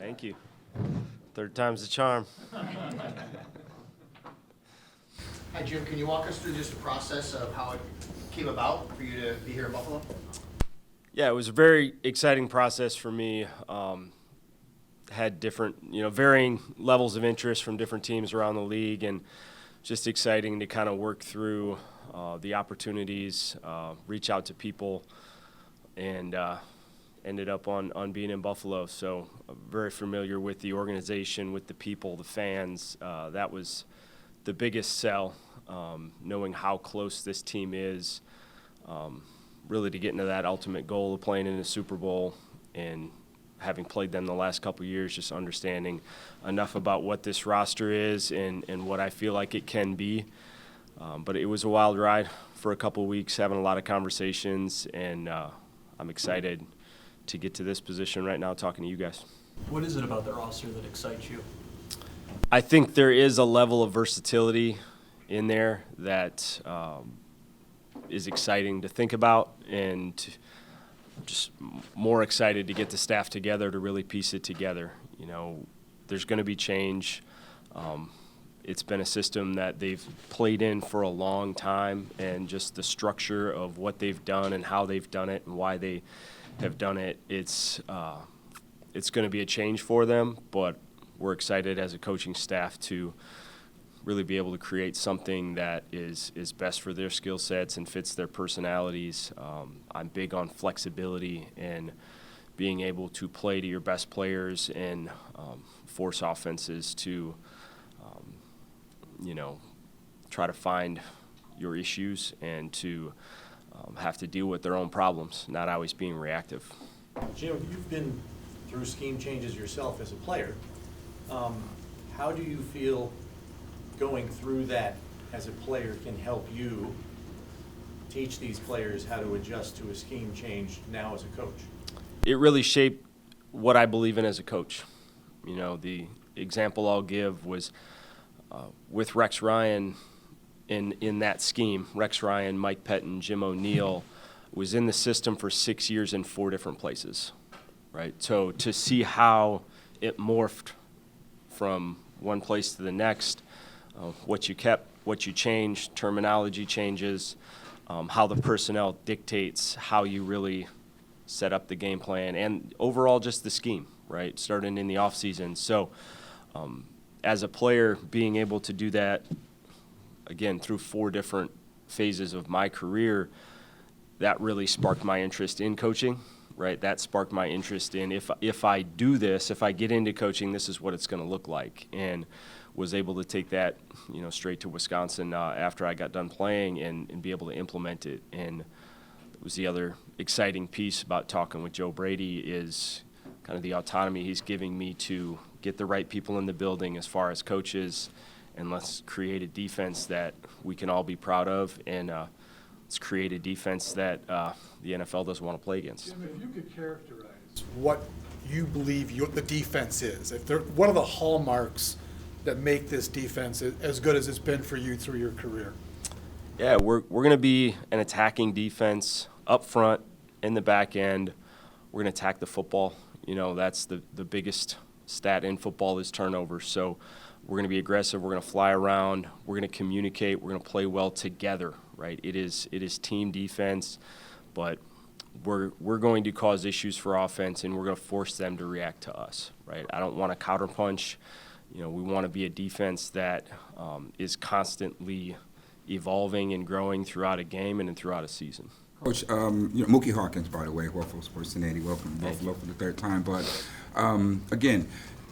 Thank you. Third time's the charm. Hi, Jim. Can you walk us through just the process of how it came about for you to be here in Buffalo? Yeah, it was a very exciting process for me. Had different, varying levels of interest from different teams around the league, and just exciting to kind of work through the opportunities, reach out to people, and ended up on being in Buffalo. So very familiar with the organization, with the people, the fans. That was the biggest sell, knowing how close this team is, really to get into that ultimate goal of playing in the Super Bowl, and having played them the last couple of years, just understanding enough about what this roster is and what I feel like it can be. But it was a wild ride for a couple of weeks, having a lot of conversations, and I'm excited to get to this position right now talking to you guys. What is it about the roster that excites you? I think there is a level of versatility in there that is exciting to think about, and just more excited to get the staff together to really piece it together. There's going to be change. It's been a system that they've played in for a long time, and just the structure of what they've done and how they've done it and why they have done it, it's going to be a change for them, but we're excited as a coaching staff to really be able to create something that is best for their skill sets and fits their personalities. I'm big on flexibility and being able to play to your best players and force offenses to, try to find your issues and to have to deal with their own problems, not always being reactive. Jim, you've been through scheme changes yourself as a player. How do you feel going through that as a player can help you teach these players how to adjust to a scheme change now as a coach? It really shaped what I believe in as a coach. The example I'll give was with Rex Ryan in that scheme. Rex Ryan, Mike Pettin, Jim O'Neill was in the system for 6 years in 4 different places, right? So to see how it morphed from one place to the next, what you kept, what you changed, terminology changes, how the personnel dictates how you really set up the game plan, and overall just the scheme, right, starting in the offseason. So as a player, being able to do that, again, through 4 different phases of my career, that really sparked my interest in coaching, right? That sparked my interest in if I do this, if I get into coaching, this is what it's going to look like, and was able to take that, straight to Wisconsin after I got done playing and be able to implement it. And it was the other exciting piece about talking with Joe Brady is kind of the autonomy he's giving me to get the right people in the building as far as coaches, and let's create a defense that we can all be proud of, and let's create a defense that the NFL doesn't want to play against. Jim, if you could characterize what you believe the defense is, what are the hallmarks that make this defense as good as it's been for you through your career? Yeah, we're going to be an attacking defense up front, in the back end. We're going to attack the football. That's the biggest stat in football is turnovers. So we're going to be aggressive. We're going to fly around. We're going to communicate. We're going to play well together, right? It is team defense, but we're going to cause issues for offense, and we're going to force them to react to us, right? I don't want to counterpunch. We want to be a defense that is constantly evolving and growing throughout a game and throughout a season. Coach, Mookie Hawkins, by the way, Buffalo Sports 1080, welcome to Buffalo for the 3rd time. But again,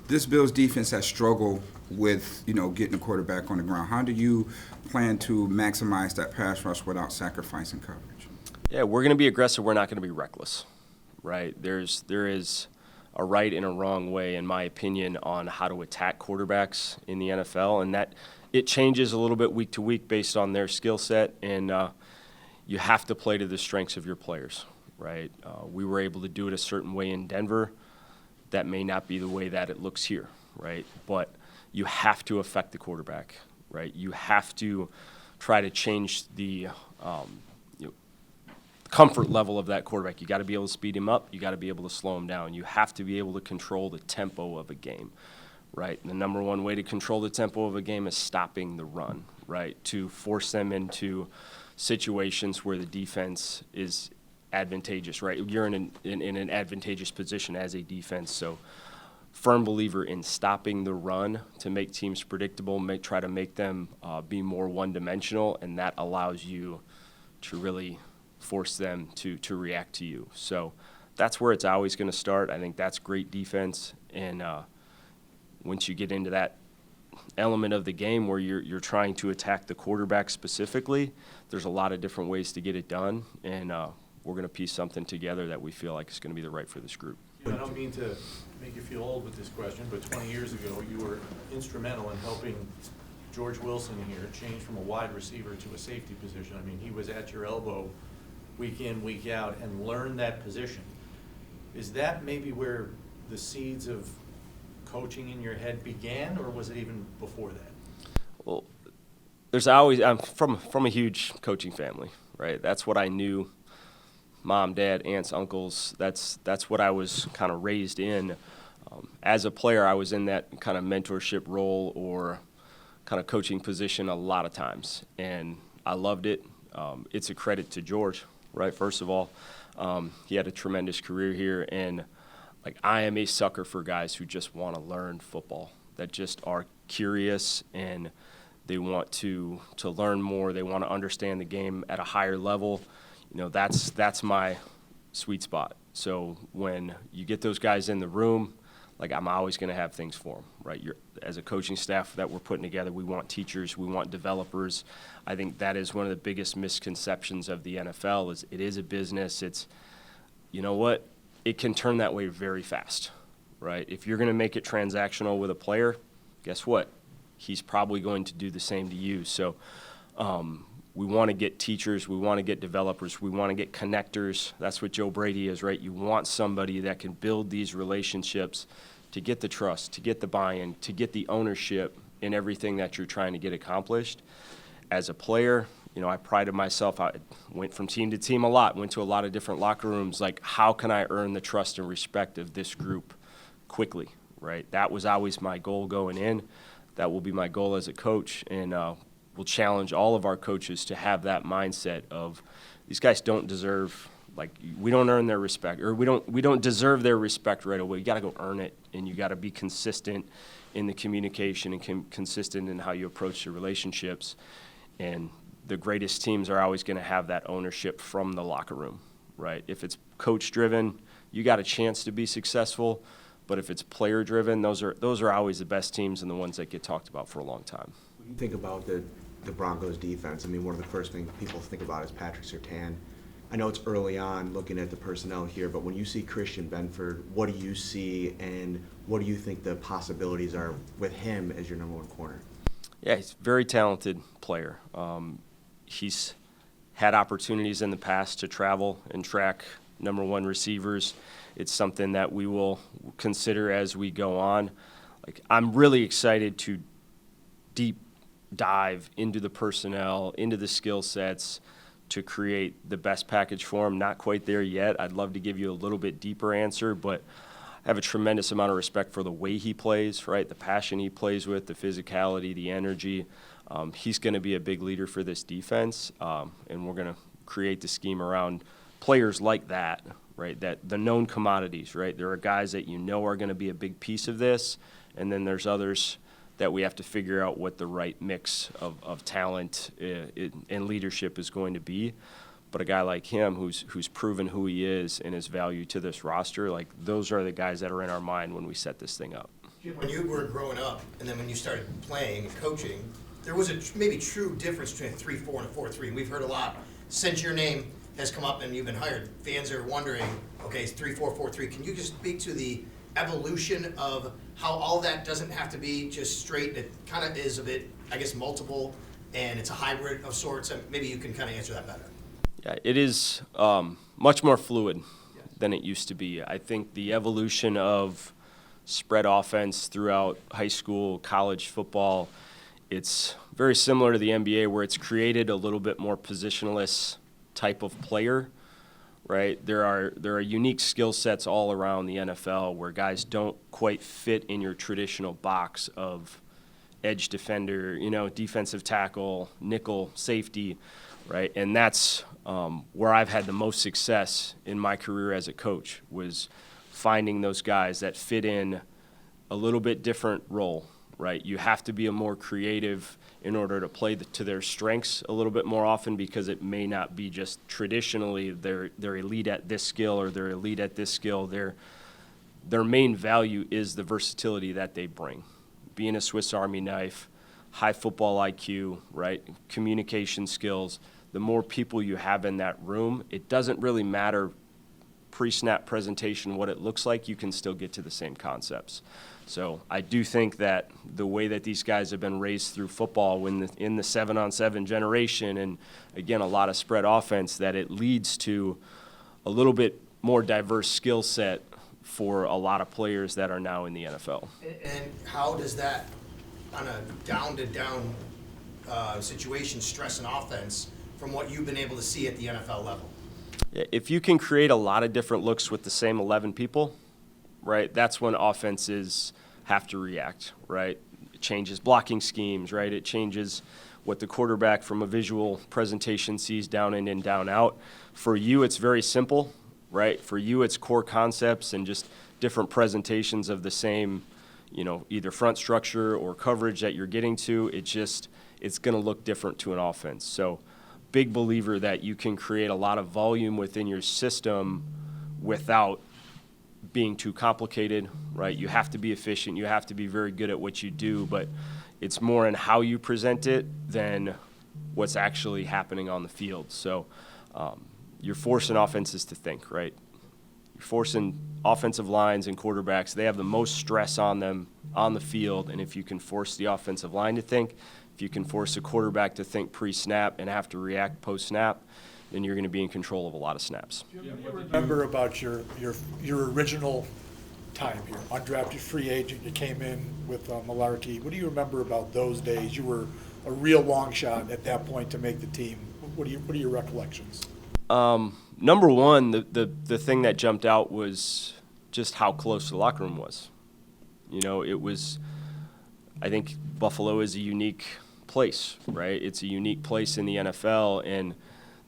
this Bills defense has struggled with getting the quarterback on the ground. How do you plan to maximize that pass rush without sacrificing coverage? Yeah, we're going to be aggressive. We're not going to be reckless, right? There is a right and a wrong way, in my opinion, on how to attack quarterbacks in the NFL, and that it changes a little bit week to week based on their skill set, and you have to play to the strengths of your players, right? We were able to do it a certain way in Denver. That may not be the way that it looks here, right? But you have to affect the quarterback, right? You have to try to change the comfort level of that quarterback. You got to be able to speed him up. You got to be able to slow him down. You have to be able to control the tempo of a game, right? And the number one way to control the tempo of a game is stopping the run, right? To force them into situations where the defense is advantageous, right? You're in an advantageous position as a defense. So firm believer in stopping the run to make teams predictable, try to make them be more one-dimensional, and that allows you to really force them to react to you. So that's where it's always going to start. I think that's great defense. And once you get into that element of the game where you're trying to attack the quarterback specifically, there's a lot of different ways to get it done. And we're going to piece something together that we feel like is going to be the right for this group. I don't mean to make you feel old with this question, but 20 years ago, you were instrumental in helping George Wilson here change from a wide receiver to a safety position. I mean, he was at your elbow week in, week out, and learned that position. Is that maybe where the seeds of coaching in your head began, or was it even before that? Well, I'm from a huge coaching family, right? That's what I knew. Mom, dad, aunts, uncles, that's what I was kind of raised in. As a player, I was in that kind of mentorship role or kind of coaching position a lot of times, and I loved it. It's a credit to George, right? First of all, he had a tremendous career here, and like I am a sucker for guys who just want to learn football, that just are curious and they want to learn more. They want to understand the game at a higher level. You know, that's my sweet spot. So when you get those guys in the room, like I'm always going to have things for them, right? As a coaching staff that we're putting together, we want teachers, we want developers. I think that is one of the biggest misconceptions of the NFL is it is a business. It's, you know what, it can turn that way very fast, right? If you're going to make it transactional with a player, guess what? He's probably going to do the same to you. So we want to get teachers, we want to get developers, we want to get connectors. That's what Joe Brady is, right? You want somebody that can build these relationships to get the trust, to get the buy-in, to get the ownership in everything that you're trying to get accomplished. As a player, you know, I prided myself. I went from team to team a lot, went to a lot of different locker rooms. Like, how can I earn the trust and respect of this group quickly, right? That was always my goal going in. That will be my goal as a coach, and we'll challenge all of our coaches to have that mindset of these guys don't deserve, like, we don't earn their respect, or we don't deserve their respect right away. You got to go earn it, and you got to be consistent in the communication and consistent in how you approach the relationships. And the greatest teams are always going to have that ownership from the locker room, right? If it's coach-driven, you got a chance to be successful. But if it's player-driven, those are always the best teams and the ones that get talked about for a long time. When you think about the Broncos defense, I mean, one of the first things people think about is Patrick Surtain. I know it's early on looking at the personnel here, but when you see Christian Benford, what do you see and what do you think the possibilities are with him as your number one corner? Yeah, he's a very talented player. He's had opportunities in the past to travel and track number one receivers. It's something that we will consider as we go on. Like, I'm really excited to deep dive into the personnel, into the skill sets to create the best package for him. Not quite there yet. I'd love to give you a little bit deeper answer, but I have a tremendous amount of respect for the way he plays, right? The passion he plays with, the physicality, the energy. He's going to be a big leader for this defense, and we're going to create the scheme around players like that, right? That the known commodities, right? There are guys that you know are going to be a big piece of this, and then there's others that we have to figure out what the right mix of talent and leadership is going to be. But a guy like him who's proven who he is and his value to this roster, like, those are the guys that are in our mind when we set this thing up. When you were growing up, and then when you started playing and coaching, there was a maybe true difference between a 3-4 and a 4-3. And we've heard a lot since your name has come up and you've been hired. Fans are wondering, okay, it's 3-4, 4-3. Can you just speak to the evolution of how all that doesn't have to be just straight? It kind of is a bit, I guess, multiple, and it's a hybrid of sorts. And maybe you can kind of answer that better. Yeah, it is much more fluid than it used to be. I think the evolution of spread offense throughout high school, college football, it's very similar to the NBA where it's created a little bit more positionless type of player right? There are unique skill sets all around the NFL where guys don't quite fit in your traditional box of edge defender, defensive tackle, nickel, safety, right? And that's where I've had the most success in my career as a coach, was finding those guys that fit in a little bit different role, right? You have to be a more creative in order to play to their strengths a little bit more often, because it may not be just traditionally they're elite at this skill or they're elite at this skill. Their main value is the versatility that they bring. Being a Swiss Army knife, high football IQ, right? Communication skills. The more people you have in that room, it doesn't really matter pre-snap presentation what it looks like, you can still get to the same concepts. So I do think that the way that these guys have been raised through football in the 7-on-7 generation, and again, a lot of spread offense, that it leads to a little bit more diverse skill set for a lot of players that are now in the NFL. And how does that, on a down-to-down situation, stress an offense from what you've been able to see at the NFL level? If you can create a lot of different looks with the same 11 people, right, that's when offenses have to react, right? It changes blocking schemes, right? It changes what the quarterback from a visual presentation sees down in and down out. For you, it's very simple, right? For you, it's core concepts and just different presentations of the same, either front structure or coverage that you're getting to. It's going to look different to an offense. So big believer that you can create a lot of volume within your system without being too complicated, right? You have to be efficient. You have to be very good at what you do, but it's more in how you present it than what's actually happening on the field. So you're forcing offenses to think, right? You're forcing offensive lines and quarterbacks. They have the most stress on them on the field, and if you can force the offensive line to think, if you can force a quarterback to think pre-snap and have to react post-snap, then you're going to be in control of a lot of snaps. Jim, what do you remember about your original time here, undrafted free agent? You came in with Malarkey. What do you remember about those days? You were a real long shot at that point to make the team. What are your recollections? Number one, the thing that jumped out was just how close the locker room was. It was, I think Buffalo is a unique place, right? It's a unique place in the NFL, and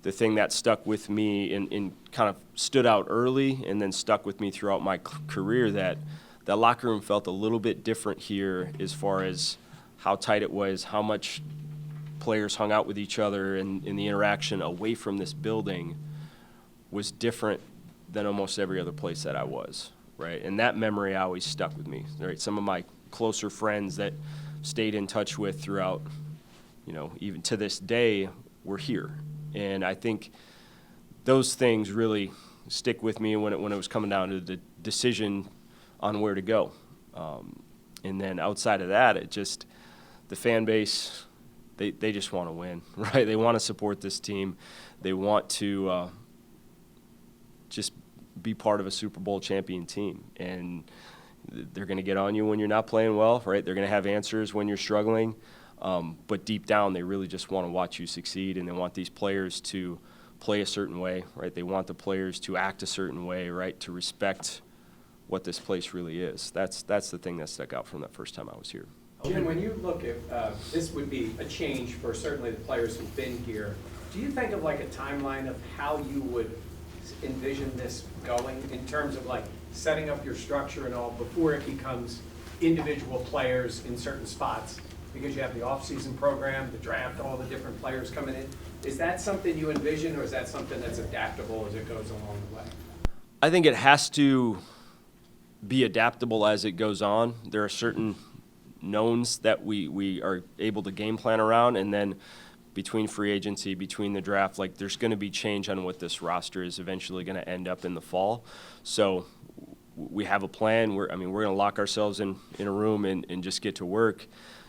the thing that stuck with me and kind of stood out early and then stuck with me throughout my career, that locker room felt a little bit different here as far as how tight it was, how much players hung out with each other, and the interaction away from this building was different than almost every other place that I was, right? And that memory always stuck with me, right? Some of my closer friends that stayed in touch with throughout, even to this day, were here. And I think those things really stick with me when it was coming down to the decision on where to go. And then outside of that, the fan base, they just want to win, right? They want to support this team. They want to just be part of a Super Bowl champion team. And they're going to get on you when you're not playing well, right? They're going to have answers when you're struggling. But deep down, they really just want to watch you succeed, and they want these players to play a certain way, right? They want the players to act a certain way, right? To respect what this place really is. That's the thing that stuck out from that first time I was here. Jim, when you look at, this would be a change for certainly the players who've been here. Do you think of like a timeline of how you would envision this going in terms of like setting up your structure and all before it becomes individual players in certain spots? Because you have the off-season program, the draft, all the different players coming in. Is that something you envision, or is that something that's adaptable as it goes along the way? I think it has to be adaptable as it goes on. There are certain knowns that we are able to game plan around, and then between free agency, between the draft, like there's going to be change on what this roster is eventually going to end up in the fall. So we have a plan. We're going to lock ourselves in a room and just get to work,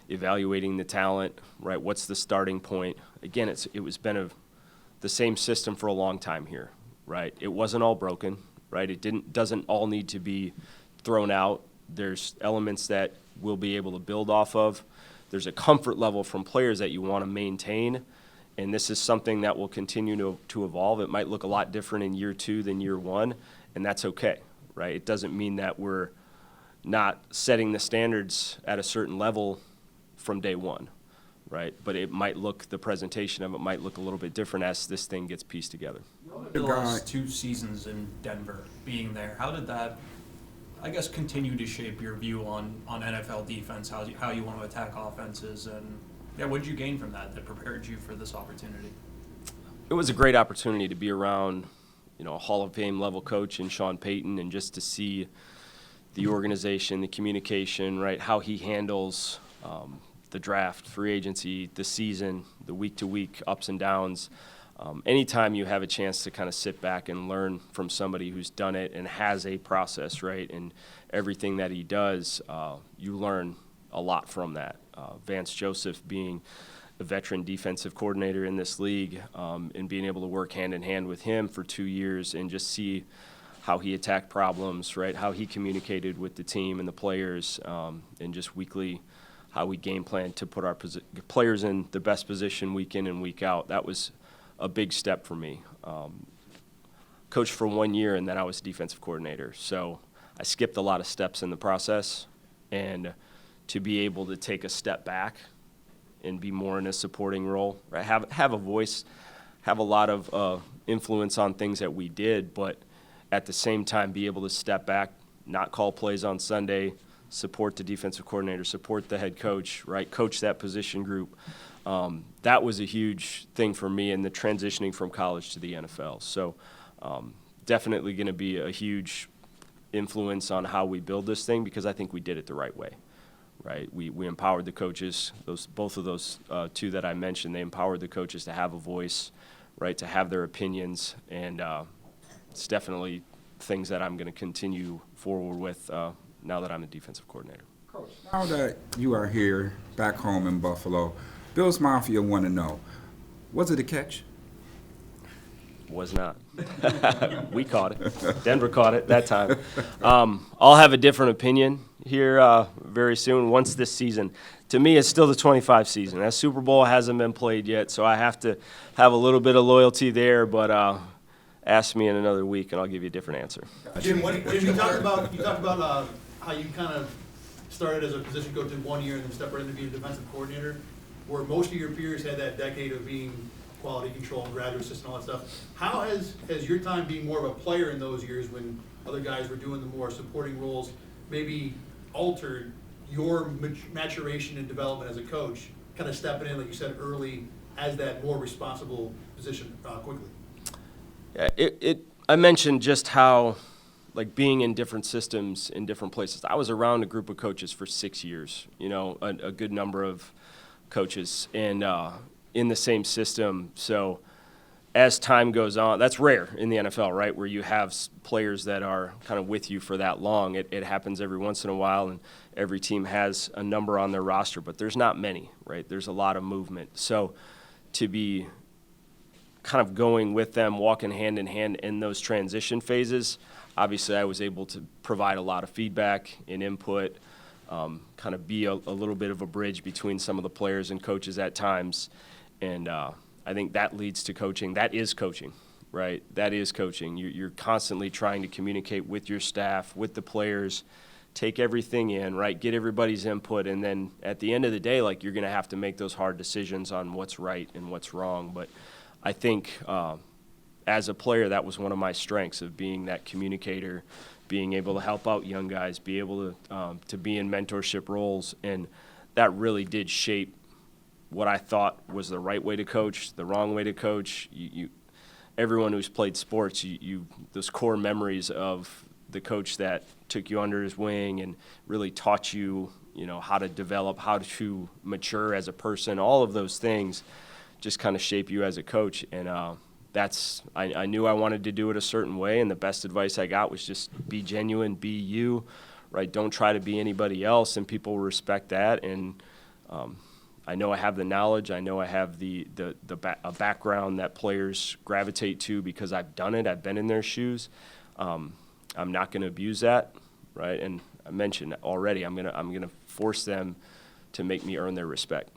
evaluating the talent, right? What's the starting point? Again, it was been the same system for a long time here, right? It wasn't all broken, right? It doesn't all need to be thrown out. There's elements that we'll be able to build off of. There's a comfort level from players that you want to maintain, And this is something that will continue to evolve. It might look a lot different in year 2 than year 1, and that's okay, right? It doesn't mean that we're not setting the standards at a certain level from day 1, right? But it might look, the presentation of it might look a little bit different as this thing gets pieced together. The last 2 seasons in Denver, being there, how did that, I guess, continue to shape your view on NFL defense, how you want to attack offenses, and yeah, what did you gain from that prepared you for this opportunity? It was a great opportunity to be around, a Hall of Fame level coach in Sean Payton, and just to see the organization, the communication, right, how he handles the draft, free agency, the season, the week-to-week ups and downs. Anytime you have a chance to kind of sit back and learn from somebody who's done it and has a process, right, and everything that he does, you learn a lot from that. Vance Joseph being a veteran defensive coordinator in this league, and being able to work hand in hand with him for 2 years and just see how he attacked problems, right, how he communicated with the team and the players, and just weekly how we game plan to put our players in the best position week in and week out. That was a big step for me. Coached for 1 year, and then I was defensive coordinator. So I skipped a lot of steps in the process, and to be able to take a step back and be more in a supporting role, right? Have a voice, have a lot of influence on things that we did, but at the same time be able to step back, not call plays on Sunday, support the defensive coordinator, support the head coach, right? Coach that position group. That was a huge thing for me in the transitioning from college to the NFL. So definitely going to be a huge influence on how we build this thing, because I think we did it the right way, right? We empowered the coaches, both of those 2 that I mentioned, they empowered the coaches to have a voice, right, to have their opinions, and it's definitely things that I'm going to continue forward with now that I'm a defensive coordinator. Coach, now that you are here back home in Buffalo, Bills Mafia want to know, was it a catch? Was not. We caught it. Denver caught it that time. I'll have a different opinion here very soon once this season. To me, it's still the 25 season. That Super Bowl hasn't been played yet, so I have to have a little bit of loyalty there, but ask me in another week and I'll give you a different answer. Jim, what did You you talked learn? about how you kind of started as a position coach in 1 year and then stepped right into being a defensive coordinator, where most of your peers had that decade of being quality control and graduate assistant and all that stuff. How has your time being more of a player in those years when other guys were doing the more supporting roles maybe altered your maturation and development as a coach, kind of stepping in, like you said, early as that more responsible position quickly? Yeah, I mentioned just how, like, being in different systems in different places. I was around a group of coaches for 6 years, a good number of coaches, and in the same system. So as time goes on, that's rare in the NFL, right, where you have players that are kind of with you for that long. It happens every once in a while, and every team has a number on their roster, but there's not many, right? There's a lot of movement. So to be kind of going with them, walking hand in hand in those transition phases, obviously I was able to provide a lot of feedback and input, kind of be a little bit of a bridge between some of the players and coaches at times. And I think that leads to coaching. That is coaching, right? That is coaching. You're constantly trying to communicate with your staff, with the players, take everything in, right? Get everybody's input. And then at the end of the day, like, you're going to have to make those hard decisions on what's right and what's wrong. But I think as a player, that was one of my strengths, of being that communicator, being able to help out young guys, be able to be in mentorship roles. And that really did shape what I thought was the right way to coach, the wrong way to coach. Everyone who's played sports, those core memories of the coach that took you under his wing and really taught you, how to develop, how to mature as a person, all of those things just kind of shape you as a coach. And I knew I wanted to do it a certain way, and the best advice I got was just be genuine, be you, right? Don't try to be anybody else, and people respect that. And I know I have the knowledge. I know I have a background that players gravitate to because I've done it. I've been in their shoes. I'm not going to abuse that, right? And I mentioned already, I'm gonna force them to make me earn their respect.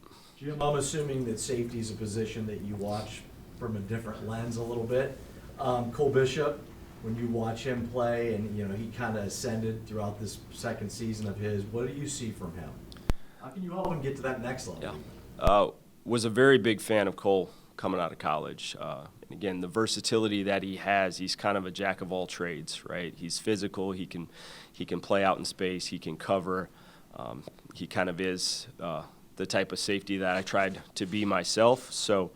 Jim, I'm assuming that safety is a position that you watch from a different lens a little bit. Cole Bishop, when you watch him play and, you know, he kind of ascended throughout this second season of his, what do you see from him? How can you help him get to that next level? Yeah. Was a very big fan of Cole coming out of college. And again, the versatility that he has, he's kind of a jack of all trades, right? He's physical, he can play out in space, he can cover. He kind of is the type of safety that I tried to be myself. So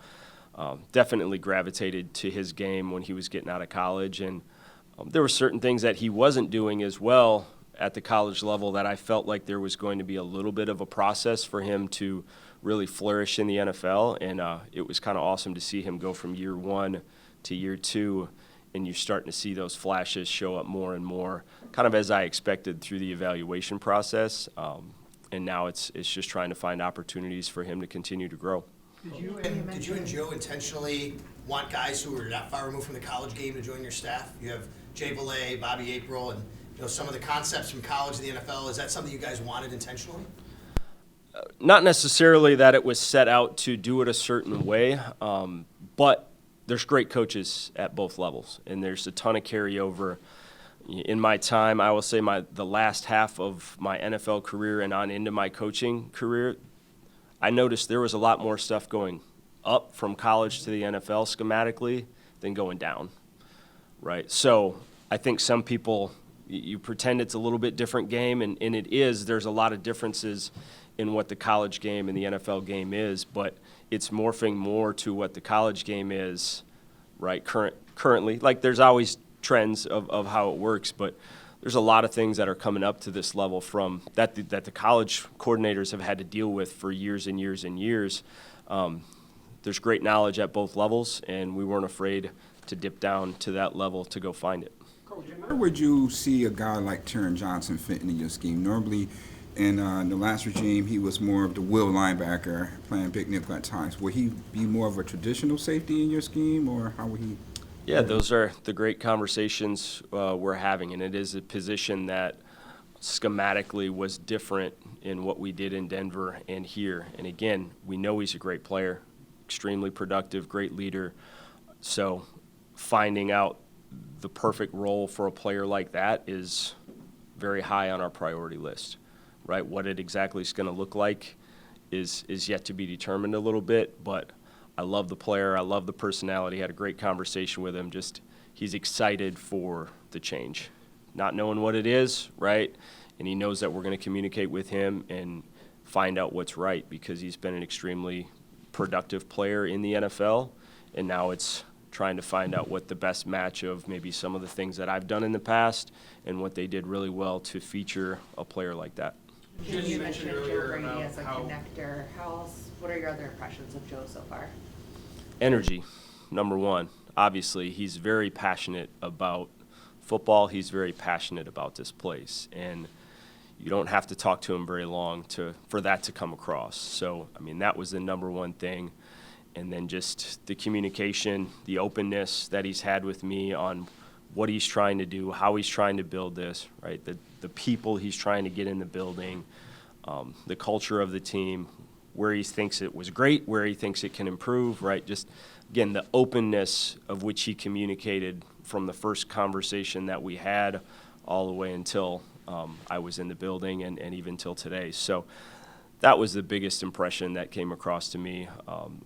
definitely gravitated to his game when he was getting out of college. And there were certain things that he wasn't doing as well at the college level that I felt like there was going to be a little bit of a process for him to really flourish in the NFL. And it was kind of awesome to see him go from year one to year two, and you're starting to see those flashes show up more and more, kind of as I expected through the evaluation process. And now it's just trying to find opportunities for him to continue to grow. Did you and Joe intentionally want guys who were not far removed from the college game to join your staff? You have Jay Valet, Bobby April, and some of the concepts from college to the NFL. Is that something you guys wanted intentionally? Not necessarily that it was set out to do it a certain way, but there's great coaches at both levels, and there's a ton of carryover. In my time, I will say the last half of my NFL career and on into my coaching career, I noticed there was a lot more stuff going up from college to the NFL schematically than going down, right? So I think some people, you pretend it's a little bit different game, and it is. There's a lot of differences in what the college game and the NFL game is, but it's morphing more to what the college game is, right, currently. Like, there's always trends of how it works, but there's a lot of things that are coming up to this level from that the college coordinators have had to deal with for years and years and years. There's great knowledge at both levels, and we weren't afraid to dip down to that level to go find it. Where would you see a guy like Taran Johnson fitting in your scheme? Normally, in the last regime, he was more of the will linebacker, playing big nickel at times. Will he be more of a traditional safety in your scheme, or how would he? Yeah, those are the great conversations we're having, and it is a position that schematically was different in what we did in Denver and here. And again, we know he's a great player, extremely productive, great leader. So finding out the perfect role for a player like that is very high on our priority list, right? What it exactly is going to look like is yet to be determined a little bit, but I love the player. I love the personality. Had a great conversation with him. Just he's excited for the change, not knowing what it is, right? And he knows that we're going to communicate with him and find out what's right, because he's been an extremely productive player in the NFL, and now it's trying to find out what the best match of maybe some of the things that I've done in the past and what they did really well to feature a player like that. Jim, you mentioned Joe Brady as a connector. What are your other impressions of Joe so far? Energy, number one. Obviously, he's very passionate about football. He's very passionate about this place, and you don't have to talk to him very long for that to come across. So, I mean, that was the number one thing. And then just the communication, the openness that he's had with me on what he's trying to do, how he's trying to build this, right? The people he's trying to get in the building, the culture of the team, where he thinks it was great, where he thinks it can improve, right? Just, again, the openness of which he communicated from the first conversation that we had all the way until I was in the building and even till today. So that was the biggest impression that came across to me.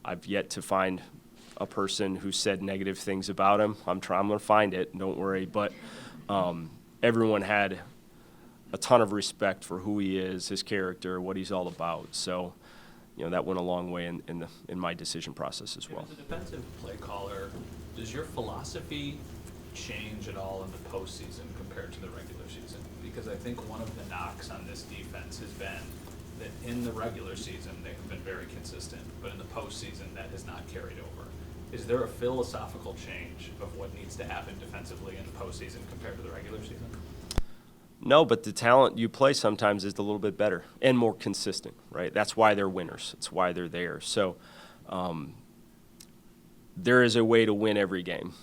I've yet to find a person who said negative things about him. I'm going to find it, don't worry. But everyone had a ton of respect for who he is, his character, what he's all about. So, that went a long way in my decision process as well. As a defensive play caller, does your philosophy change at all in the postseason compared to the regular season? Because I think one of the knocks on this defense has been that in the regular season they have been very consistent, but in the postseason that has not carried over. Is there a philosophical change of what needs to happen defensively in the postseason compared to the regular season? No, but the talent you play sometimes is a little bit better and more consistent, right? That's why they're winners. It's why they're there. So there is a way to win every game,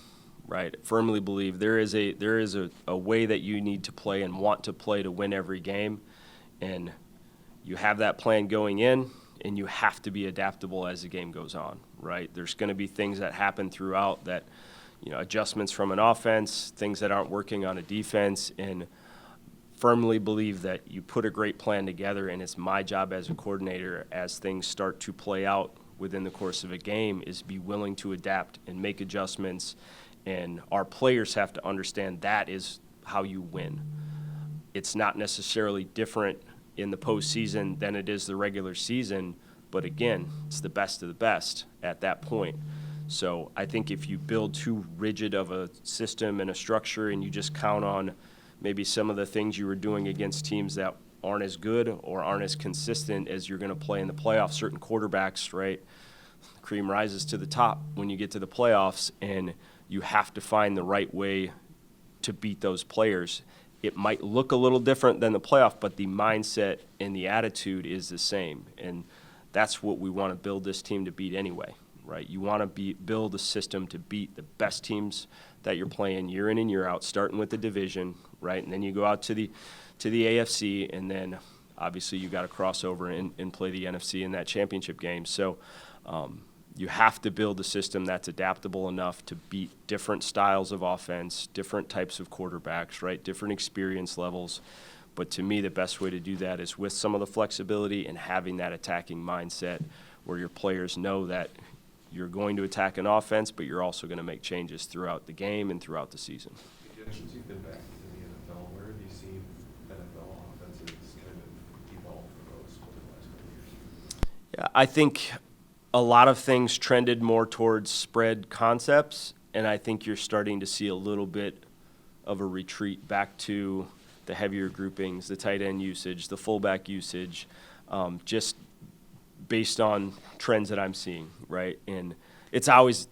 right? Firmly believe there is a way that you need to play and want to play to win every game, and you have that plan going in, and you have to be adaptable as the game goes on, right? There's going to be things that happen throughout that, adjustments from an offense, things that aren't working on a defense, and firmly believe that you put a great plan together, and it's my job as a coordinator as things start to play out within the course of a game is be willing to adapt and make adjustments, and our players have to understand that is how you win. It's not necessarily different in the postseason than it is the regular season, but again, it's the best of the best at that point. So I think if you build too rigid of a system and a structure and you just count on maybe some of the things you were doing against teams that aren't as good or aren't as consistent as you're going to play in the playoffs, certain quarterbacks, right? The cream rises to the top when you get to the playoffs, and you have to find the right way to beat those players. It might look a little different than the playoff, but the mindset and the attitude is the same, and that's what we want to build this team to beat anyway, right? You want to build a system to beat the best teams that you're playing year in and year out, starting with the division, right? And then you go out to the AFC, and then obviously you got to cross over and play the NFC in that championship game. So you have to build a system that's adaptable enough to beat different styles of offense, different types of quarterbacks, right? Different experience levels. But to me, the best way to do that is with some of the flexibility and having that attacking mindset where your players know that you're going to attack an offense, but you're also going to make changes throughout the game and throughout the season. Since you've been back to the NFL, where have you seen NFL offenses kind of evolve the most over the last couple of years? Yeah, I think a lot of things trended more towards spread concepts, and I think you're starting to see a little bit of a retreat back to the heavier groupings, the tight end usage, the fullback usage, just based on trends that I'm seeing, right? And it's always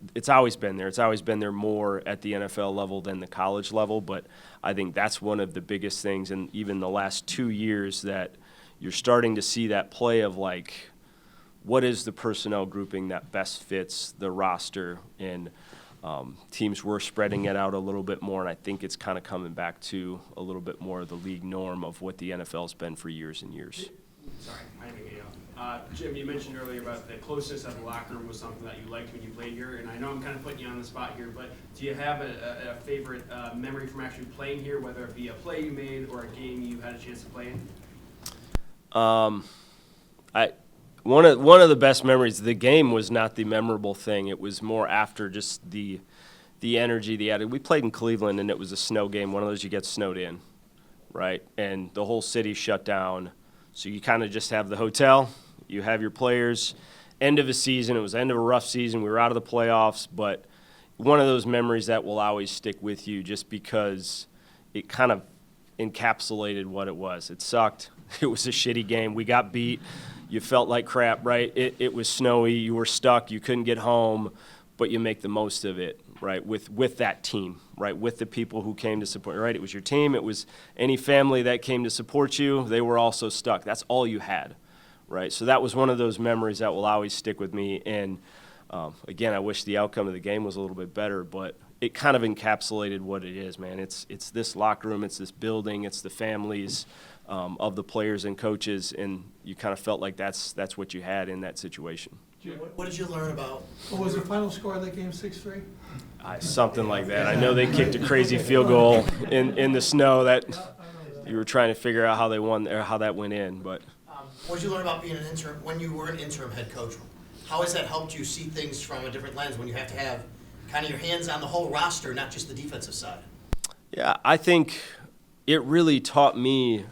been there. It's always been there more at the NFL level than the college level, but I think that's one of the biggest things, and even the last 2 years that you're starting to see that play of like, what is the personnel grouping that best fits the roster, and teams were spreading it out a little bit more, and I think it's kind of coming back to a little bit more of the league norm of what the NFL's been for years and years. Sorry, I didn't get you off. Jim, you mentioned earlier about the closeness of the locker room was something that you liked when you played here, and I know I'm kind of putting you on the spot here, but do you have a favorite memory from actually playing here, whether it be a play you made or a game you had a chance to play in? One of the best memories, the game was not the memorable thing. It was more after just the energy, the attitude. We played in Cleveland, and it was a snow game, one of those you get snowed in, right? And the whole city shut down. So you kind of just have the hotel, you have your players. End of a season, it was end of a rough season. We were out of the playoffs, but one of those memories that will always stick with you just because it kind of encapsulated what it was. It sucked. It was a shitty game. We got beat. You felt like crap, right? It was snowy. You were stuck. You couldn't get home, but you make the most of it, right, with that team, right, with the people who came to support you, right? It was your team. It was any family that came to support you. They were also stuck. That's all you had, right? So that was one of those memories that will always stick with me. And, again, I wish the outcome of the game was a little bit better, but it kind of encapsulated what it is, man. It's this locker room. It's this building. It's the families of the players and coaches, and you kind of felt like that's what you had in that situation. What did you learn about? What was the final score of that game, 6-3? Something like that. I know they kicked a crazy field goal in the snow that you were trying to figure out how they won or how that went in. But What did you learn about being an interim when you were an interim head coach? How has that helped you see things from a different lens when you have to have kind of your hands on the whole roster, not just the defensive side? Yeah, I think it really taught me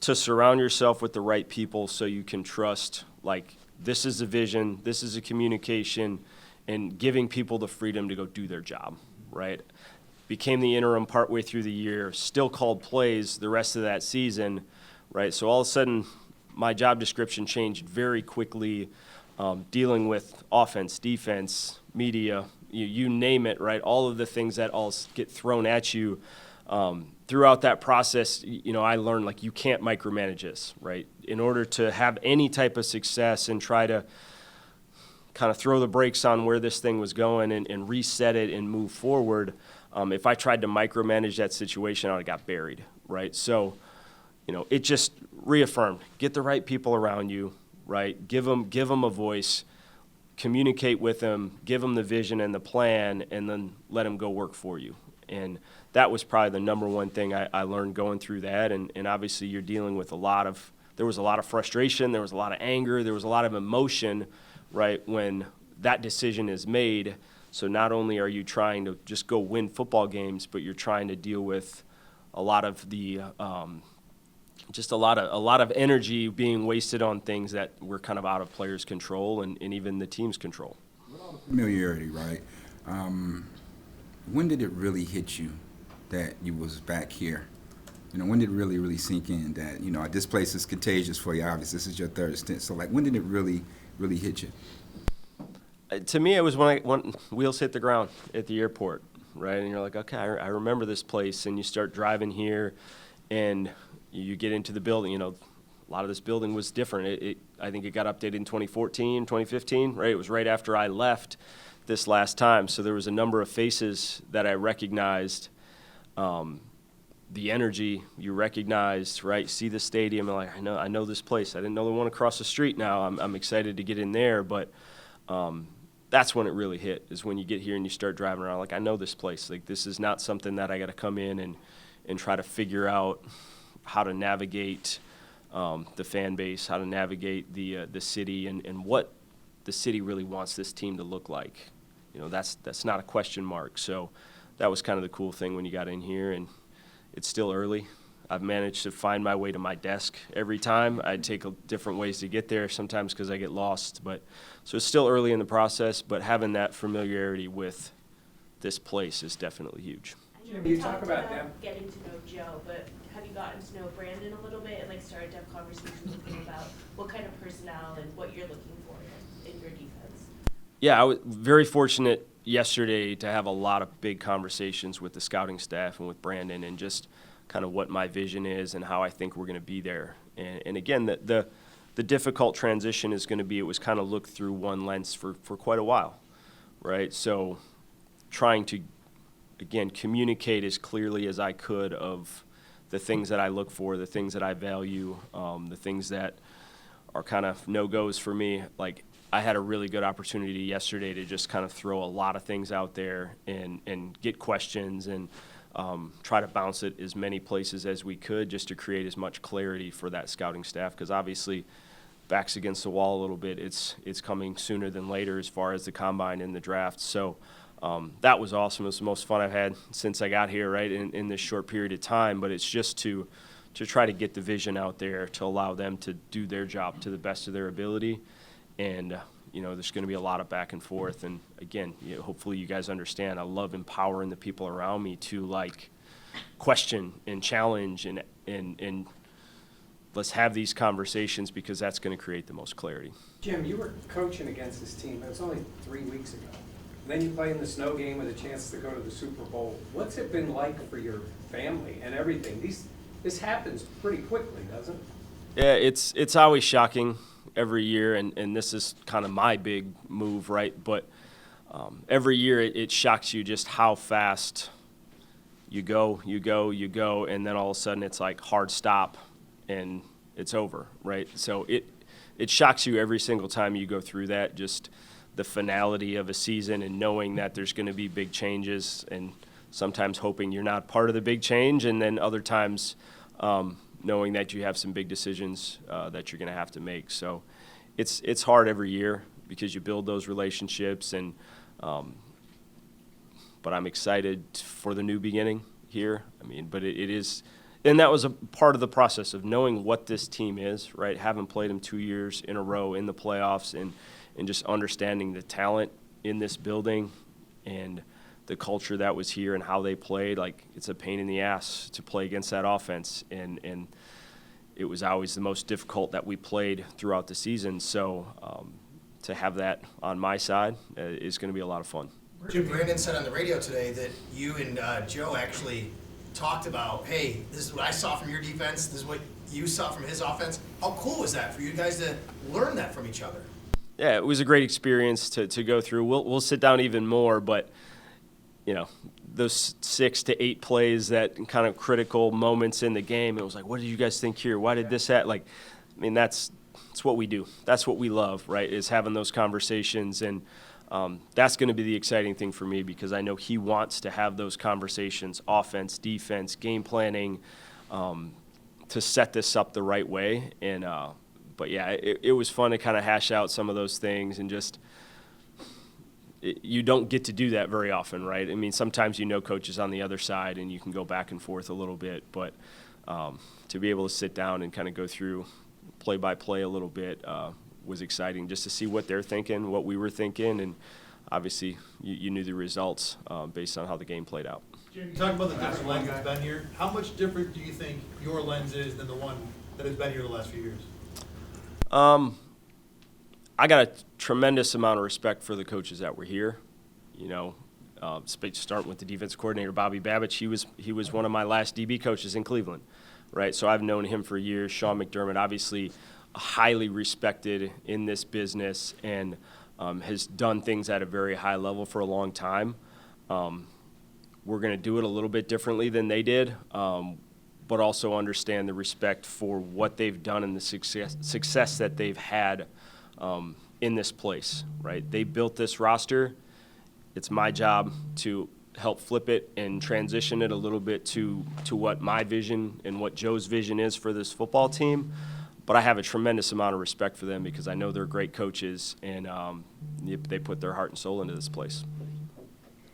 to surround yourself with the right people so you can trust, like, this is a vision, this is a communication, and giving people the freedom to go do their job, right? Became the interim partway through the year, still called plays the rest of that season, right? So all of a sudden, my job description changed very quickly, dealing with offense, defense, media, you name it, right? All of the things that all get thrown at you. Throughout that process, I learned, like, you can't micromanage this, right? In order to have any type of success and try to kind of throw the brakes on where this thing was going and reset it and move forward, if I tried to micromanage that situation, I would have got buried, right? So, it just reaffirmed, get the right people around you, right? Give them a voice, communicate with them, give them the vision and the plan, and then let them go work for you. And that was probably the number one thing I learned going through that. And obviously you're dealing with there was a lot of frustration, there was a lot of anger, there was a lot of emotion, right, when that decision is made. So not only are you trying to just go win football games, but you're trying to deal with a lot of the just a lot of energy being wasted on things that were kind of out of players' control and even the team's control. Familiarity, right? When did it really hit you that you was back here? When did it really sink in that, this place is contagious for you? Obviously, this is your third stint. So, when did it really hit you? To me, it was when wheels hit the ground at the airport, right? And you're like, okay, I remember this place. And you start driving here, and you get into the building. A lot of this building was different. I think it got updated in 2014, 2015, right? It was right after I left this last time. So there was a number of faces that I recognized. The energy you recognized, right? See the stadium, and like, I know this place. I didn't know the one across the street now. I'm excited to get in there, but that's when it really hit, is when you get here and you start driving around. Like, I know this place. Like, this is not something that I got to come in and try to figure out how to navigate the fan base, how to navigate the city, and what the city really wants this team to look like. That's not a question mark. So that was kind of the cool thing when you got in here, and it's still early. I've managed to find my way to my desk every time. I take different ways to get there, sometimes because I get lost. So it's still early in the process, but having that familiarity with this place is definitely huge. Jim, you talk about them. Getting to know Joe, but have you gotten to know Brandon a little bit and started to have conversations with him about what kind of personnel and what you're looking for in your defense? Yeah, I was very fortunate yesterday to have a lot of big conversations with the scouting staff and with Brandon, and just kind of what my vision is and how I think we're going to be there. And again, the difficult transition is going to be, it was kind of looked through one lens for quite a while, right? So trying to, again, communicate as clearly as I could of the things that I look for, the things that I value, the things that are kind of no-goes for me. Like, I had a really good opportunity yesterday to just kind of throw a lot of things out there and get questions and try to bounce it as many places as we could, just to create as much clarity for that scouting staff. Because obviously, back's against the wall a little bit. It's coming sooner than later as far as the combine and the draft. So that was awesome. It was the most fun I've had since I got here, right, in this short period of time. But it's just to try to get the vision out there to allow them to do their job to the best of their ability. And, there's going to be a lot of back and forth. And, again, hopefully you guys understand, I love empowering the people around me to, question and challenge and let's have these conversations, because that's going to create the most clarity. Jim, you were coaching against this team. It was only 3 weeks ago. Then you play in the snow game with a chance to go to the Super Bowl. What's it been like for your family and everything? This happens pretty quickly, doesn't it? Yeah, it's always shocking every year, and this is kind of my big move, right? But every year it shocks you just how fast you go, and then all of a sudden it's like hard stop, and it's over, right? So it shocks you every single time you go through that, just the finality of a season and knowing that there's going to be big changes, and sometimes hoping you're not part of the big change, and then other times knowing that you have some big decisions that you're going to have to make. So it's hard every year because you build those relationships, and but I'm excited for the new beginning here. But it is, and that was a part of the process of knowing what this team is, right? Having played them 2 years in a row in the playoffs, and just understanding the talent in this building and the culture that was here and how they played. Like, it's a pain in the ass to play against that offense, and it was always the most difficult that we played throughout the season. So to have that on my side is going to be a lot of fun. Jim, Brandon said on the radio today that you and Joe actually talked about, hey, this is what I saw from your defense, this is what you saw from his offense. How cool was that for you guys to learn that from each other? Yeah, it was a great experience to go through. We'll sit down even more, but those 6 to 8 plays, that kind of critical moments in the game, it was like, what did you guys think here? Why did this happen? That's it's what we do. That's what we love, right, is having those conversations. And that's going to be the exciting thing for me, because I know he wants to have those conversations, offense, defense, game planning, to set this up the right way. And but yeah, it was fun to kind of hash out some of those things, and just you don't get to do that very often, right? I mean, sometimes coaches on the other side and you can go back and forth a little bit, but to be able to sit down and kind of go through play by play a little bit was exciting, just to see what they're thinking, what we were thinking, and obviously you knew the results based on how the game played out. Jim, you talk about the different lens that's been here. How much different do you think your lens is than the one that has been here the last few years? I got a tremendous amount of respect for the coaches that were here. Starting with the defensive coordinator, Bobby Babich. He was one of my last DB coaches in Cleveland, right? So I've known him for years. Sean McDermott, obviously highly respected in this business, and has done things at a very high level for a long time. We're going to do it a little bit differently than they did, but also understand the respect for what they've done and the success that they've had in this place, right? They built this roster. It's my job to help flip it and transition it a little bit to what my vision and what Joe's vision is for this football team. But I have a tremendous amount of respect for them, because I know they're great coaches, and they put their heart and soul into this place.